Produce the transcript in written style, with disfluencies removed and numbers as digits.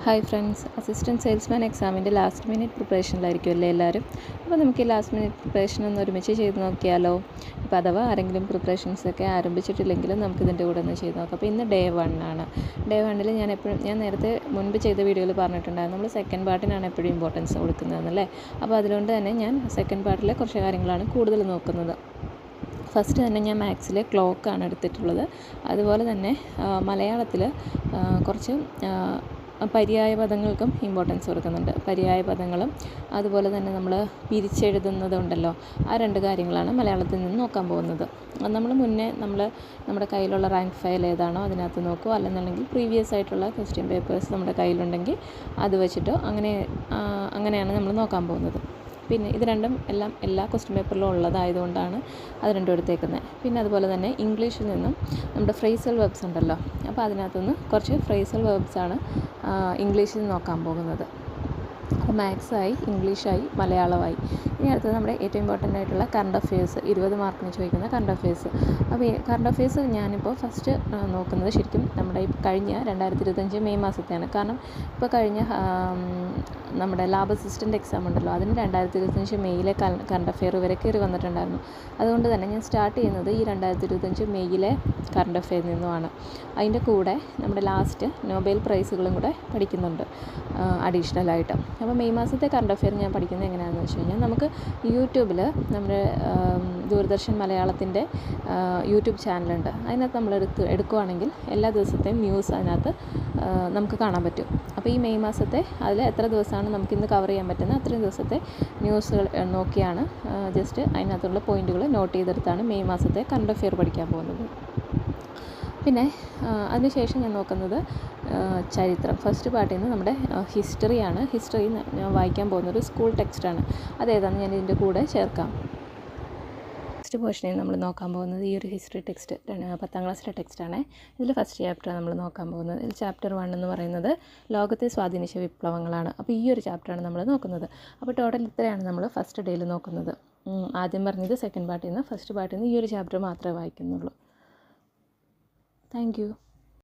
Hi friends, assistant salesman എക്സാമിൻ്റെ last minute പ്രിപ്പറേഷനിലായിരിക്കുമല്ലേ എല്ലാവരും. അപ്പോൾ നമുക്ക് ഈ ലാസ്റ്റ് മിനിറ്റ് പ്രിപ്പറേഷൻ ഒന്ന് ഒരുമിച്ച് ചെയ്ത് നോക്കിയാലോ. ഇപ്പോൾ അഥവാ ആരെങ്കിലും പ്രിപ്പറേഷൻസൊക്കെ ആരംഭിച്ചിട്ടില്ലെങ്കിലും നമുക്കിതിൻ്റെ കൂടെ ഒന്ന് ചെയ്ത് നോക്കാം. അപ്പോൾ ഇന്ന് ഡേ 1 ആണ്. ഡേ 1 ഞാൻ നേരത്തെ മുൻപ് ചെയ്ത വീഡിയോയിൽ പറഞ്ഞിട്ടുണ്ടായിരുന്നു, നമ്മൾ സെക്കൻഡ് പാർട്ടിനാണ് എപ്പോഴും ഇമ്പോർട്ടൻസ് കൊടുക്കുന്നതെന്നല്ലേ. അപ്പോൾ അതുകൊണ്ട് തന്നെ ഞാൻ സെക്കൻഡ് പാർട്ടിലെ കുറച്ച് കാര്യങ്ങളാണ് കൂടുതൽ നോക്കുന്നത്. ഫസ്റ്റ് തന്നെ ഞാൻ മാത്സിലെ ക്ലോക്കാണ് എടുത്തിട്ടുള്ളത്. അതുപോലെ തന്നെ മലയാളത്തിൽ കുറച്ച് പര്യായ പദങ്ങൾക്കും ഇമ്പോർട്ടൻസ് കൊടുക്കുന്നുണ്ട്. പര്യായ പദങ്ങളും അതുപോലെ തന്നെ നമ്മൾ പിരിച്ചെഴുതുന്നതുണ്ടല്ലോ, ആ രണ്ട് കാര്യങ്ങളാണ് മലയാളത്തിൽ നിന്ന് നോക്കാൻ പോകുന്നത്. നമ്മൾ മുന്നേ നമ്മുടെ കയ്യിലുള്ള റാങ്ക് ഫയൽ ഏതാണോ അതിനകത്ത് നോക്കുക, അല്ലെന്നുണ്ടെങ്കിൽ പ്രീവിയസ് ആയിട്ടുള്ള ക്വസ്റ്റ്യൻ പേപ്പേഴ്സ് നമ്മുടെ കയ്യിലുണ്ടെങ്കിൽ അത് വെച്ചിട്ടോ അങ്ങനെയാണ് നമ്മൾ നോക്കാൻ പോകുന്നത്. പിന്നെ ഇത് രണ്ടും എല്ലാ ക്വസ്റ്റ്യൻ പേപ്പറിലും ഉള്ളതായതുകൊണ്ടാണ് അത് രണ്ടും എടുത്തേക്കുന്നത്. പിന്നെ അതുപോലെ തന്നെ ഇംഗ്ലീഷിൽ നിന്നും നമ്മുടെ ഫ്രേസൽ വെർബ്സ് ഉണ്ടല്ലോ, അപ്പോൾ അതിനകത്തുനിന്ന് കുറച്ച് ഫ്രേസൽ വെർബ്സാണ് ഇംഗ്ലീഷിൽ നോക്കാൻ പോകുന്നത്. അപ്പോൾ മാത്സായി, ഇംഗ്ലീഷായി, മലയാളമായി. ഇനി അടുത്തത് നമ്മുടെ ഏറ്റവും ഇമ്പോർട്ടൻ്റ് ആയിട്ടുള്ള കറണ്ട് അഫെയർസ്, 20 മാർക്കിന് ചോദിക്കുന്ന കറണ്ട് അഫെയർസ്. അപ്പോൾ ഈ കറണ്ട് അഫെയർസ് ഞാനിപ്പോൾ ഫസ്റ്റ് നോക്കുന്നത് ശരിക്കും നമ്മുടെ ഈ കഴിഞ്ഞ 2025 മെയ് മാസത്തെയാണ്. കാരണം ഇപ്പോൾ കഴിഞ്ഞ നമ്മുടെ ലാബ് അസിസ്റ്റൻ്റ് എക്സാം ഉണ്ടല്ലോ, അതിന് 2025 മെയ്യിലെ കറണ്ട് അഫെയർ വരെ കയറി വന്നിട്ടുണ്ടായിരുന്നു. അതുകൊണ്ട് തന്നെ ഞാൻ സ്റ്റാർട്ട് ചെയ്യുന്നത് ഈ 2025 മെയ്യിലെ കറണ്ട് അഫെയറിൽ നിന്നുമാണ്. അതിൻ്റെ കൂടെ നമ്മുടെ ലാസ്റ്റ് നൊബേൽ പ്രൈസുകളും കൂടെ പഠിക്കുന്നുണ്ട് അഡീഷണലായിട്ട്. അപ്പോൾ മെയ് മാസത്തെ കറണ്ട് അഫെയർ ഞാൻ പഠിക്കുന്നത് എങ്ങനെയാണെന്ന് വെച്ച് കഴിഞ്ഞാൽ, നമുക്ക് യൂട്യൂബിൽ നമ്മുടെ ദൂരദർശൻ മലയാളത്തിൻ്റെ യൂട്യൂബ് ചാനലുണ്ട്. അതിനകത്ത് നമ്മൾ എടുക്കുകയാണെങ്കിൽ എല്ലാ ദിവസത്തെയും ന്യൂസ് അതിനകത്ത് നമുക്ക് കാണാൻ പറ്റും. അപ്പോൾ ഈ മെയ് മാസത്തെ അതിൽ എത്ര ദിവസമാണ് നമുക്കിന്ന് കവർ ചെയ്യാൻ പറ്റുന്ന അത്രയും ദിവസത്തെ ന്യൂസുകൾ നോക്കിയാണ് ജസ്റ്റ് അതിനകത്തുള്ള പോയിൻറ്റുകൾ നോട്ട് ചെയ്തെടുത്താണ് മെയ് മാസത്തെ കറണ്ട് അഫെയർ പഠിക്കാൻ പോകുന്നത്. പിന്നെ അതിനുശേഷം ഞാൻ നോക്കുന്നത് ചരിത്രം. ഫസ്റ്റ് പാർട്ടിൽ നിന്ന് നമ്മുടെ ഹിസ്റ്ററിയാണ്. ഹിസ്റ്ററി ഞാൻ വായിക്കാൻ പോകുന്നൊരു സ്കൂൾ ടെക്സ്റ്റാണ്. അതേതാണെന്ന് ഞാൻ ഇതിൻ്റെ കൂടെ ചേർക്കാം. ഫസ്റ്റ് പോർഷനിൽ നമ്മൾ നോക്കാൻ പോകുന്നത് ഈ ഒരു ഹിസ്റ്ററി ടെക്സ്റ്റ് 10ാം ക്ലാസ്സിലെ ടെക്സ്റ്റാണ്. ഇതിൽ ഫസ്റ്റ് ചാപ്റ്റർ നമ്മൾ നോക്കാൻ പോകുന്നത്. ഇതിൽ ചാപ്റ്റർ 1 എന്ന് പറയുന്നത് ലോകത്തെ സ്വാധീനിച്ച വിപ്ലവങ്ങളാണ്. അപ്പോൾ ഈ ഒരു ചാപ്റ്ററാണ് നമ്മൾ നോക്കുന്നത്. അപ്പോൾ ടോട്ടൽ ഇത്രയാണ് നമ്മൾ ഫസ്റ്റ് ഡേയിൽ നോക്കുന്നത്. ആദ്യം പറഞ്ഞത് സെക്കൻഡ് പാർട്ടിൽ നിന്ന്, ഫസ്റ്റ് പാർട്ടിൽ നിന്ന് ഈ ഒരു ചാപ്റ്റർ മാത്രമേ വായിക്കുന്നുള്ളൂ. Thank you.